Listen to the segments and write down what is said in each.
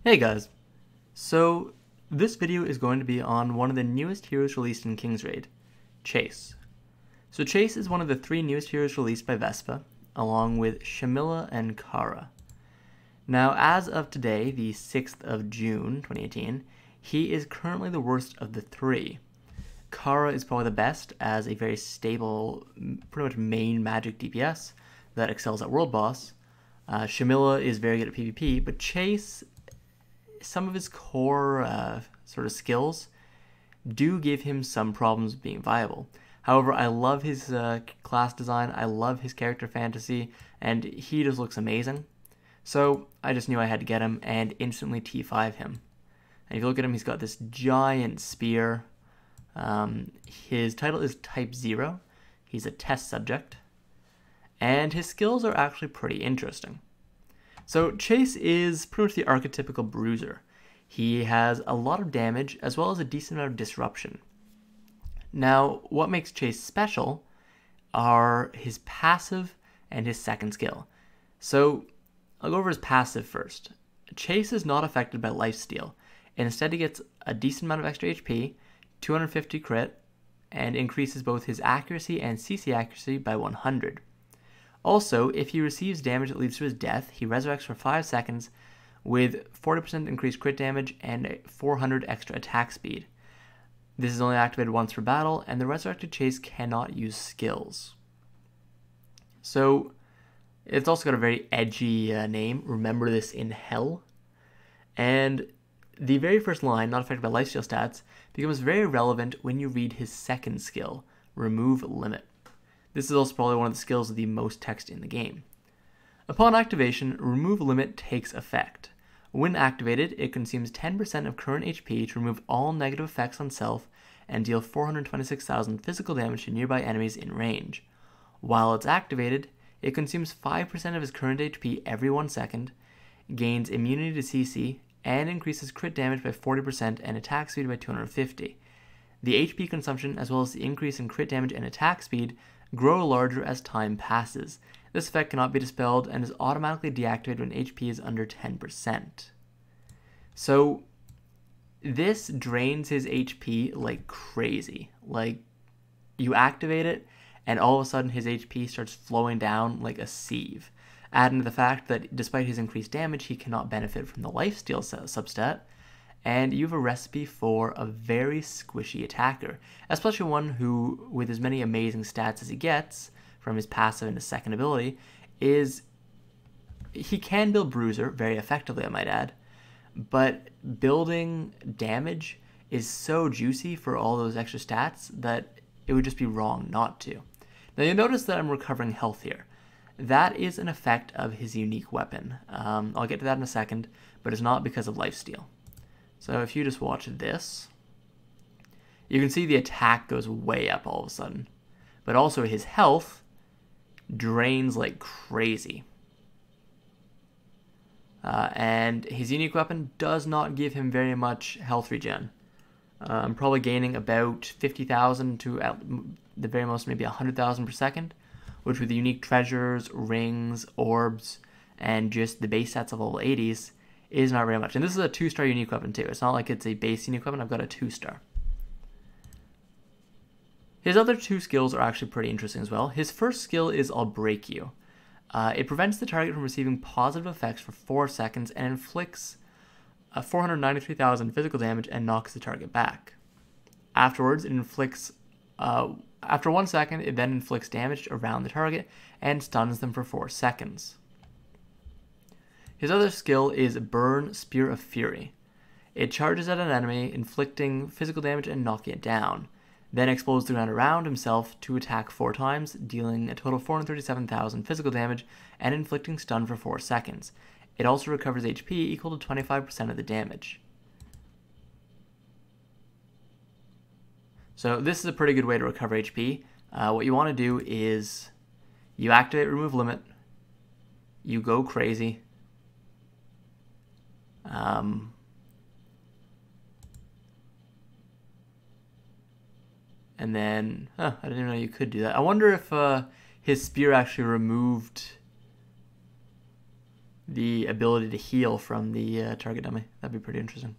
Hey guys, so this video is going to be on one of the newest heroes released in King's Raid, Chase. So Chase is one of the three newest heroes released by Vespa, along with Shamilla and Kara. Now as of today, the 6th of June 2018, he is currently the worst of the three. Kara is probably the best as a very stable, pretty much main magic DPS that excels at World Boss. Shamilla is very good at PvP, but Chase, some of his core sort of skills do give him some problems being viable. However, I love his class design, I love his character fantasy, and he just looks amazing. So I just knew I had to get him and instantly T5 him. And if you look at him, he's got this giant spear. His title is Type 0. He's a test subject. And his skills are actually pretty interesting. So Chase is pretty much the archetypical bruiser. He has a lot of damage as well as a decent amount of disruption. Now, what makes Chase special are his passive and his second skill. So I'll go over his passive first. Chase is not affected by lifesteal. Instead, he gets a decent amount of extra HP, 250 crit, and increases both his accuracy and CC accuracy by 100. Also, if he receives damage that leads to his death, he resurrects for 5 seconds with 40% increased crit damage and 400 extra attack speed. This is only activated once per battle, and the resurrected Chase cannot use skills. So, it's also got a very edgy name, Remember This in Hell. And the very first line, not affected by lifesteal stats, becomes very relevant when you read his second skill, Remove Limit. This is also probably one of the skills with the most text in the game. Upon activation, Remove Limit takes effect. When activated, it consumes 10% of current HP to remove all negative effects on self and deal 426,000 physical damage to nearby enemies in range. While it's activated, it consumes 5% of his current HP every 1 second, gains immunity to CC, and increases crit damage by 40% and attack speed by 250. The HP consumption, as well as the increase in crit damage and attack speed, grow larger as time passes. This effect cannot be dispelled and is automatically deactivated when HP is under 10%. So this drains his HP like crazy. Like, you activate it and all of a sudden his HP starts flowing down like a sieve. Adding to the fact that despite his increased damage, he cannot benefit from the lifesteal substat, and you have a recipe for a very squishy attacker, especially one who, with as many amazing stats as he gets from his passive and his second ability, he can build Bruiser very effectively, I might add, but building damage is so juicy for all those extra stats that it would just be wrong not to. Now you'll notice that I'm recovering health here. That is an effect of his unique weapon. I'll get to that in a second, but it's not because of lifesteal. So if you just watch this, you can see the attack goes way up all of a sudden. But also his health drains like crazy. And his unique weapon does not give him very much health regen. I'm probably gaining about 50,000 to at the very most maybe 100,000 per second, which with the unique treasures, rings, orbs, and just the base stats of level 80s, is not very much. And this is a 2-star unique weapon too. It's not like it's a base unique weapon. I've got a 2-star. His other 2 skills are actually pretty interesting as well. His first skill is I'll Break You. It prevents the target from receiving positive effects for 4 seconds and inflicts 493,000 physical damage and knocks the target back. Afterwards, it inflicts, after 1 second, it then inflicts damage around the target and stuns them for 4 seconds. His other skill is Burn Spear of Fury. It charges at an enemy, inflicting physical damage and knocking it down, then explodes the ground around himself to attack 4 times, dealing a total of 437,000 physical damage and inflicting stun for 4 seconds. It also recovers HP equal to 25% of the damage. So this is a pretty good way to recover HP. What you want to do is you activate Remove Limit, you go crazy, and then, I didn't even know you could do that. I wonder if his spear actually removed the ability to heal from the target dummy. That'd be pretty interesting.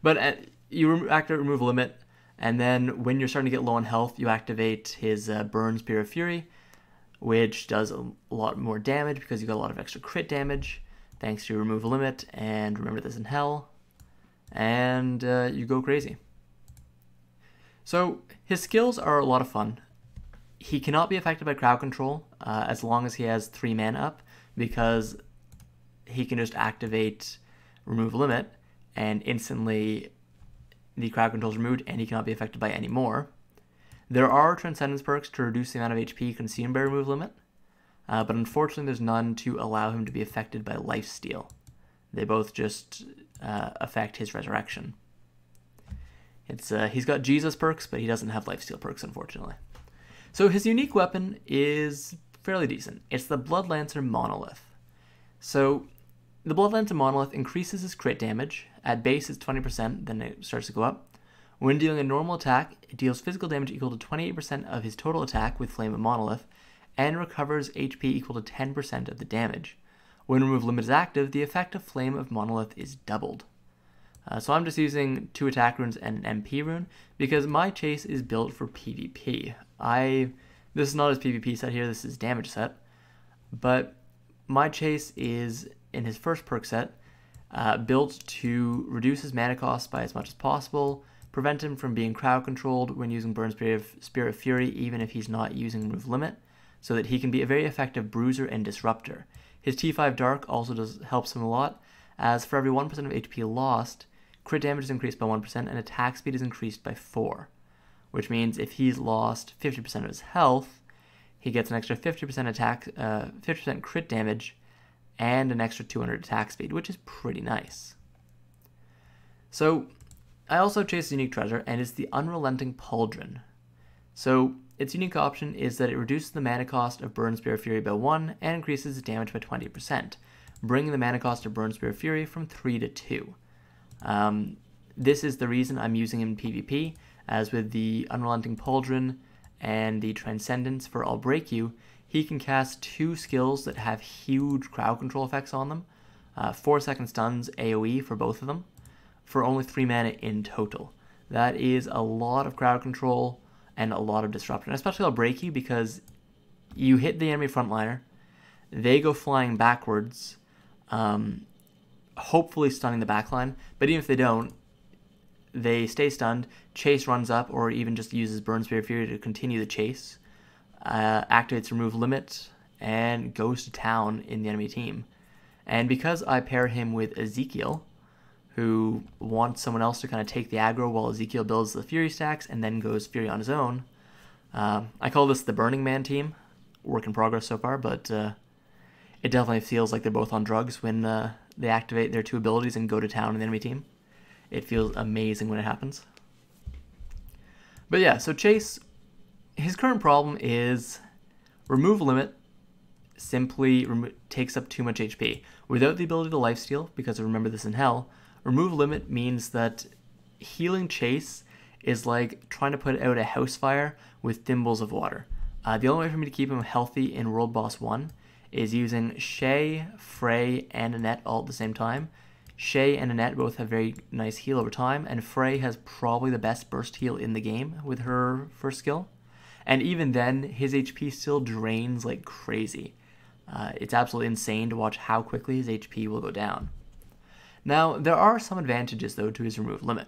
But you activate Remove Limit, and then when you're starting to get low on health, you activate his Burn Spear of Fury, which does a lot more damage because you got a lot of extra crit damage thanks to Remove Limit and Remember This in Hell, and you go crazy. So his skills are a lot of fun. He cannot be affected by crowd control as long as he has 3 mana up, because he can just activate Remove Limit and instantly the crowd control is removed and he cannot be affected by any more. There are Transcendence perks to reduce the amount of HP consumed by Remove Limit, but unfortunately there's none to allow him to be affected by lifesteal. They both just affect his resurrection. He's got Jesus perks, but he doesn't have lifesteal perks, unfortunately. So his unique weapon is fairly decent. It's the Blood Lancer Monolith. So the Blood Lancer Monolith increases his crit damage. At base it's 20%, then it starts to go up. When dealing a normal attack, it deals physical damage equal to 28% of his total attack with Flame of Monolith, and recovers HP equal to 10% of the damage. When Remove Limit is active, the effect of Flame of Monolith is doubled. So I'm just using 2 attack runes and an MP rune, because my chase is built for PvP. This is not his PvP set here, this is damage set, but my chase is, in his first perk set, built to reduce his mana cost by as much as possible, prevent him from being crowd controlled when using Burn Spear of Fury even if he's not using Remove Limit, so that he can be a very effective bruiser and disruptor. His T5 Dark also helps him a lot, as for every 1% of HP lost, crit damage is increased by 1% and attack speed is increased by 4, which means if he's lost 50% of his health, he gets an extra 50% crit damage and an extra 200 attack speed, which is pretty nice. So I also chase a unique treasure, and it's the Unrelenting Pauldron. So its unique option is that it reduces the mana cost of Burn Spear of Fury by 1 and increases its damage by 20%, bringing the mana cost of Burn Spear of Fury from 3 to 2. This is the reason I'm using him in PvP, as with the Unrelenting Pauldron and the Transcendence for I'll Break You, he can cast 2 skills that have huge crowd control effects on them, 4-second stuns AoE for both of them, for only 3 mana in total. That is a lot of crowd control and a lot of disruption, especially I'll Break You, because you hit the enemy frontliner, they go flying backwards, hopefully stunning the backline, but even if they don't, they stay stunned, Chase runs up, or even just uses Burn Spear of Fury to continue the chase, activates Remove Limit, and goes to town in the enemy team. And because I pair him with Ezekiel, who wants someone else to kind of take the aggro while Ezekiel builds the Fury stacks and then goes Fury on his own, I call this the Burning Man team. Work in progress so far, but it definitely feels like they're both on drugs when they activate their 2 abilities and go to town in the enemy team. It feels amazing when it happens. But yeah, so Chase, his current problem is Remove Limit simply takes up too much HP. Without the ability to lifesteal, because of Remember This in Hell, Remove Limit means that healing Chase is like trying to put out a house fire with thimbles of water. The only way for me to keep him healthy in World Boss 1 is using Shay, Frey, and Annette all at the same time. Shay and Annette both have very nice heal over time, and Frey has probably the best burst heal in the game with her first skill. And even then, his HP still drains like crazy. It's absolutely insane to watch how quickly his HP will go down. Now, there are some advantages, though, to his Remove Limit.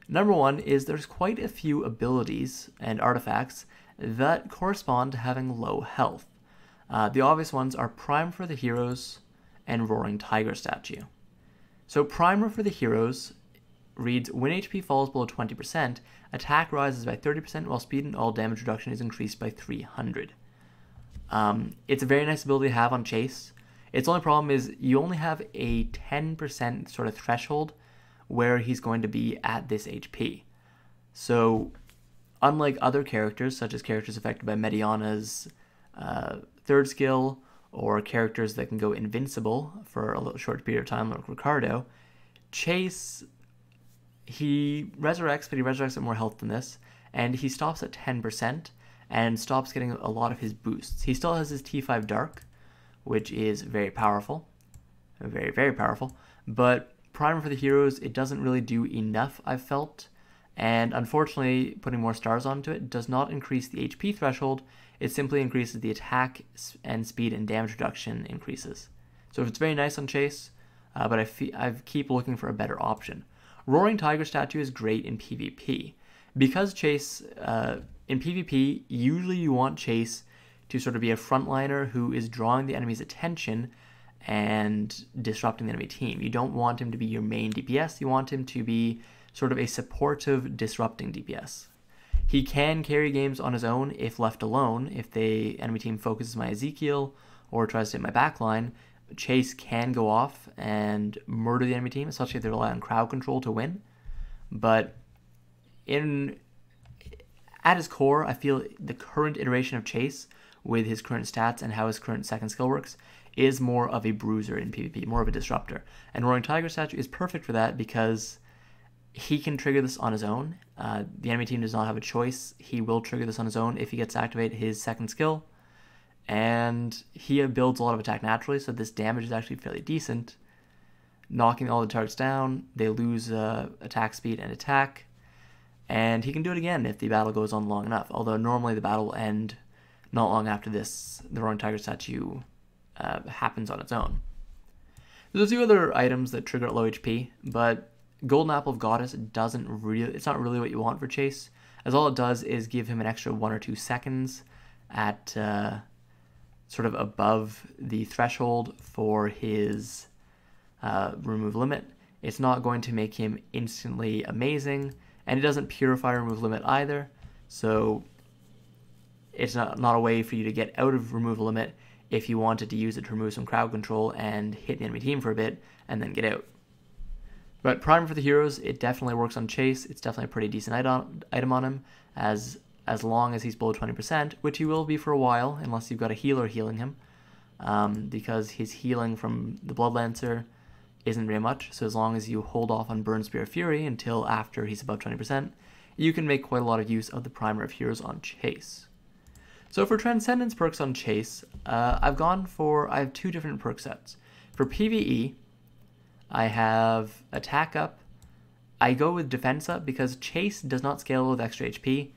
Number one is there's quite a few abilities and artifacts that correspond to having low health. The obvious ones are Primer for the Heroes and Roaring Tiger Statue. So Primer for the Heroes reads, when HP falls below 20%, attack rises by 30% while speed and all damage reduction is increased by 300. It's a very nice ability to have on Chase. Its only problem is you only have a 10% sort of threshold where he's going to be at this HP. So unlike other characters, such as characters affected by Mediana's third skill, or characters that can go invincible for a little short period of time like Ricardo, Chase, he resurrects, but he resurrects at more health than this, and he stops at 10% and stops getting a lot of his boosts. He still has his T5 Dark, which is very powerful, very, very powerful. But Primer for the heroes, it doesn't really do enough, I've felt. And unfortunately, putting more stars onto it does not increase the HP threshold. It simply increases the attack and speed and damage reduction increases. So it's very nice on Chase, but I keep looking for a better option. Roaring Tiger statue is great in PvP. Because Chase, in PvP, usually you want Chase to sort of be a frontliner who is drawing the enemy's attention and disrupting the enemy team. You don't want him to be your main DPS, you want him to be sort of a supportive, disrupting DPS. He can carry games on his own if left alone. If the enemy team focuses my Ezekiel or tries to hit my backline, Chase can go off and murder the enemy team, especially if they rely on crowd control to win. But at his core, I feel the current iteration of Chase, with his current stats and how his current second skill works, is more of a bruiser in PvP, more of a disruptor. And Roaring Tiger statue is perfect for that because he can trigger this on his own. The enemy team does not have a choice. He will trigger this on his own if he gets to activate his second skill. And he builds a lot of attack naturally, so this damage is actually fairly decent. Knocking all the targets down, they lose attack speed and attack. And he can do it again if the battle goes on long enough, although normally the battle will end not long after this. The Roaring Tiger statue happens on its own. There's a few other items that trigger at low HP, but Golden Apple of Goddess it's not really what you want for Chase, as all it does is give him an extra 1 or 2 seconds at sort of above the threshold for his remove limit. It's not going to make him instantly amazing, and it doesn't purify remove limit either, so it's not a way for you to get out of remove limit if you wanted to use it to remove some crowd control and hit the enemy team for a bit and then get out. But Primer for the heroes, it definitely works on Chase. It's definitely a pretty decent item on him, as long as he's below 20%, which he will be for a while, unless you've got a healer healing him, because his healing from the Blood Lancer isn't very much, so as long as you hold off on Burn Spear of Fury until after he's above 20%, you can make quite a lot of use of the Primer of Heroes on Chase. So for Transcendence perks on Chase, I have 2 different perk sets. For PvE, I have Attack Up. I go with Defense Up because Chase does not scale with extra HP.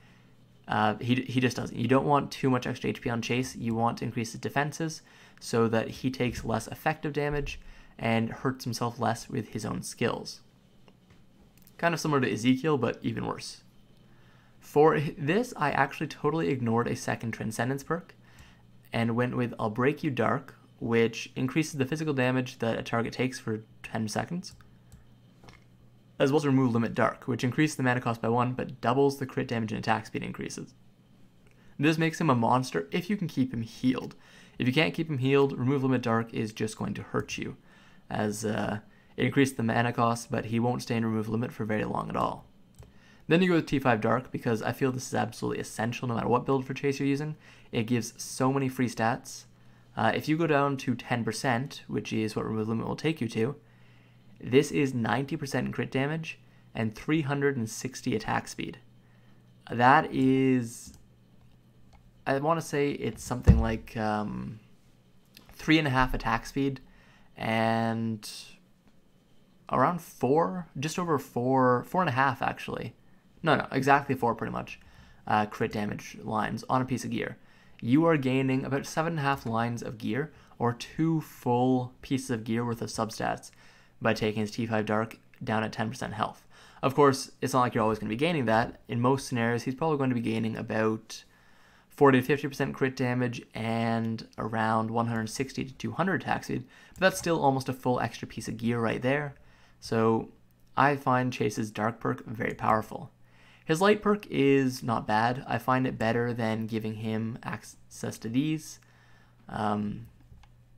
He just doesn't. You don't want too much extra HP on Chase. You want to increase his defenses so that he takes less effective damage and hurts himself less with his own skills. Kind of similar to Ezekiel, but even worse. For this, I actually totally ignored a second Transcendence perk and went with I'll Break You Dark, which increases the physical damage that a target takes for 10 seconds, as well as Remove Limit Dark, which increases the mana cost by 1 but doubles the crit damage and attack speed increases. This makes him a monster if you can keep him healed. If you can't keep him healed, Remove Limit Dark is just going to hurt you, as it increases the mana cost, but he won't stay in Remove Limit for very long at all. Then you go with T5 Dark, because I feel this is absolutely essential no matter what build for Chase you're using. It gives so many free stats. If you go down to 10%, which is what Remove Limit will take you to, this is 90% crit damage and 360 attack speed. That is, I want to say it's something like 3.5 attack speed and around 4, just over 4.5 actually. No, exactly 4 pretty much, crit damage lines on a piece of gear. You are gaining about 7.5 lines of gear, or 2 full pieces of gear worth of substats, by taking his T5 Dark down at 10% health. Of course, it's not like you're always going to be gaining that. In most scenarios, he's probably going to be gaining about 40 to 50% crit damage and around 160 to 200 attack speed, but that's still almost a full extra piece of gear right there. So I find Chase's Dark perk very powerful. His Light perk is not bad. I find it better than giving him access to these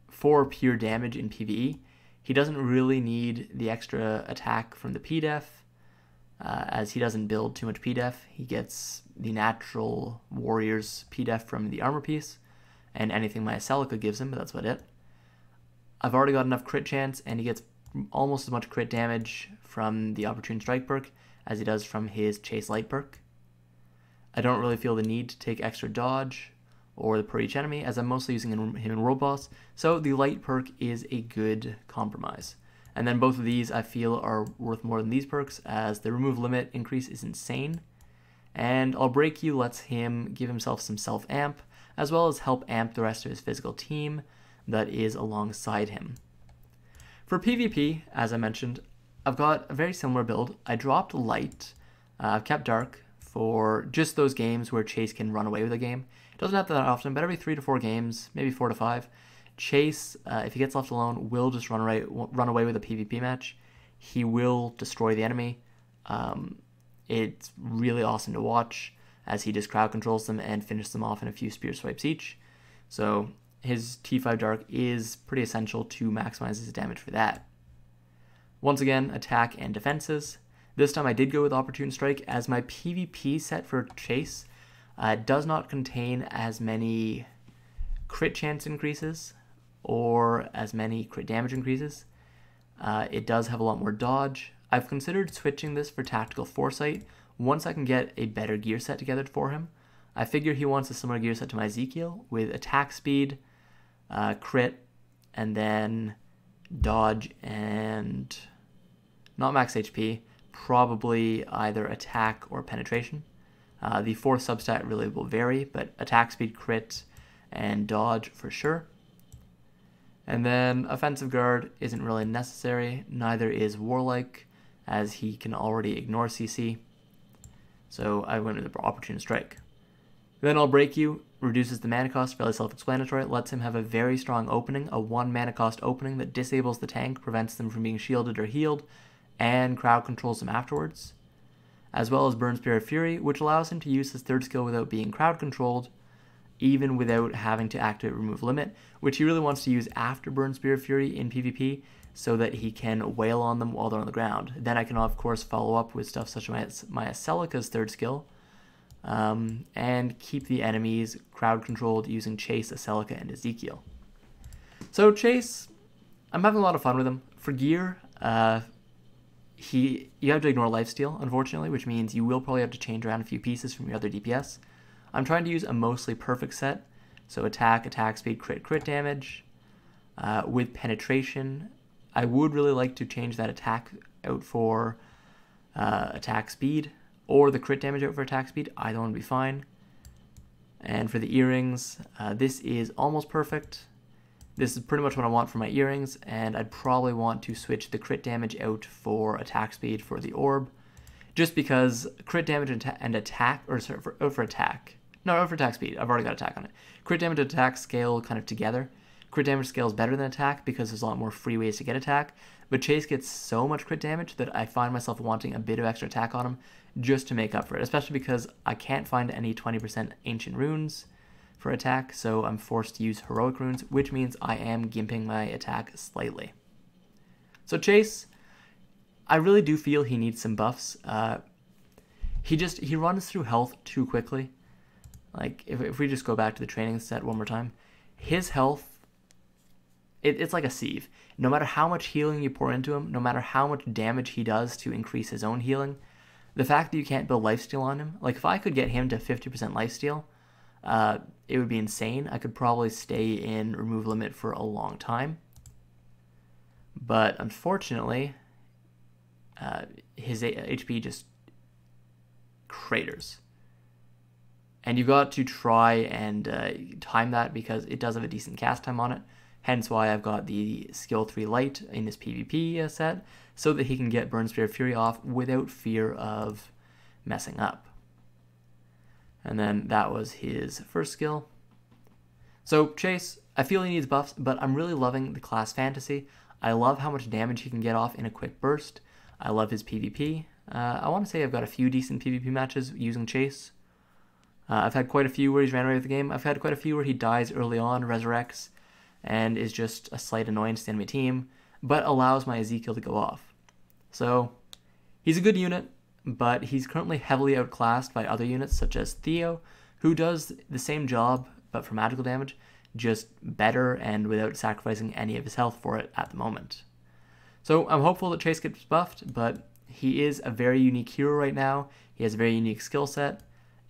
for pure damage in PvE. He doesn't really need the extra attack from the PDEF, as he doesn't build too much PDEF. He gets the natural warrior's PDEF from the armor piece, and anything my Celica gives him, but that's about it. I've already got enough crit chance, and he gets almost as much crit damage from the Opportune Strike perk as he does from his Chase Light perk. I don't really feel the need to take extra dodge or the per each enemy, as I'm mostly using him in World Boss, so the light perk is a good compromise. And then both of these I feel are worth more than these perks, as the remove limit increase is insane, and I'll Break You lets him give himself some self-amp, as well as help amp the rest of his physical team that is alongside him. For PvP, as I mentioned, I've got a very similar build. I dropped light, I've kept dark for just those games where Chase can run away with a game. It doesn't happen that often, but every 3 to 4 games, maybe 4 to 5, Chase, if he gets left alone, will just run away with a PvP match. He will destroy the enemy. It's really awesome to watch as he just crowd controls them and finishes them off in a few spear swipes each. So his T5 Dark is pretty essential to maximize his damage for that. Once again, attack and defenses. This time I did go with Opportune Strike, as my PvP set for Chase does not contain as many crit chance increases or as many crit damage increases. It does have a lot more dodge. I've considered switching this for Tactical Foresight once I can get a better gear set together for him. I figure he wants a similar gear set to my Ezekiel, with attack speed, crit, and then dodge and not max HP, probably either attack or penetration. The fourth substat really will vary, but attack speed, crit, and dodge for sure. And then offensive guard isn't really necessary, neither is warlike, as he can already ignore CC. So I went with the Opportune Strike. Then I'll Break You, reduces the mana cost, fairly self-explanatory, lets him have a very strong opening, a 1 mana cost opening that disables the tank, prevents them from being shielded or healed, and crowd controls them afterwards. As well as Burn Spirit Fury, which allows him to use his third skill without being crowd controlled, even without having to activate Remove Limit, which he really wants to use after Burn Spirit Fury in PvP, so that he can wail on them while they're on the ground. Then I can, of course, follow up with stuff such as my Celica's third skill, and keep the enemies crowd controlled using Chase, Celica, and Ezekiel. So Chase, I'm having a lot of fun with him. For gear, you have to ignore lifesteal, unfortunately, which means you will probably have to change around a few pieces from your other DPS. I'm trying to use a mostly perfect set, so attack speed, crit damage, with penetration. I would really like to change that attack out for attack speed, or the crit damage out for attack speed. Either one would be fine. And for the earrings, this is almost perfect. This is pretty much what I want for my earrings, and I'd probably want to switch the crit damage out for attack speed for the orb, just because crit damage and attack, or sorry, for attack. No, out for attack speed. I've already got attack on it. Crit damage and attack scale kind of together. Crit damage scales better than attack because there's a lot more free ways to get attack, but Chase gets so much crit damage that I find myself wanting a bit of extra attack on him just to make up for it, especially because I can't find any 20% ancient runes for attack, so I'm forced to use heroic runes, which means I am gimping my attack slightly. So Chase, I really do feel he needs some buffs. He runs through health too quickly. Like, if we just go back to the training set one more time, his health, it's like a sieve. No matter how much healing you pour into him, no matter how much damage he does to increase his own healing, the fact that you can't build lifesteal on him, like if I could get him to 50% lifesteal, it would be insane. I could probably stay in remove limit for a long time. But unfortunately, his HP just craters. And you've got to try and time that, because it does have a decent cast time on it. Hence why I've got the skill 3 light in his PvP set, so that he can get Burn Spirit Fury off without fear of messing up. And then that was his first skill. So Chase, I feel he needs buffs, but I'm really loving the class fantasy. I love how much damage he can get off in a quick burst. I love his PvP. I want to say I've got a few decent PvP matches using Chase. I've had quite a few where he's ran away with the game. I've had quite a few where he dies early on, resurrects, and is just a slight annoyance to the enemy team, but allows my Ezekiel to go off. So he's a good unit, but he's currently heavily outclassed by other units such as Theo, who does the same job but for magical damage, just better and without sacrificing any of his health for it at the moment. So I'm hopeful that Chase gets buffed, but he is a very unique hero right now. He has a very unique skill set,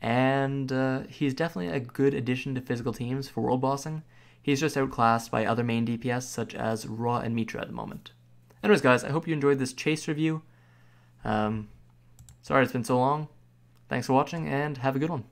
and he's definitely a good addition to physical teams for world bossing. He's just outclassed by other main DPS such as Ra and Mitra at the moment. Anyways, guys, I hope you enjoyed this Chase review. Sorry it's been so long. Thanks for watching, and have a good one.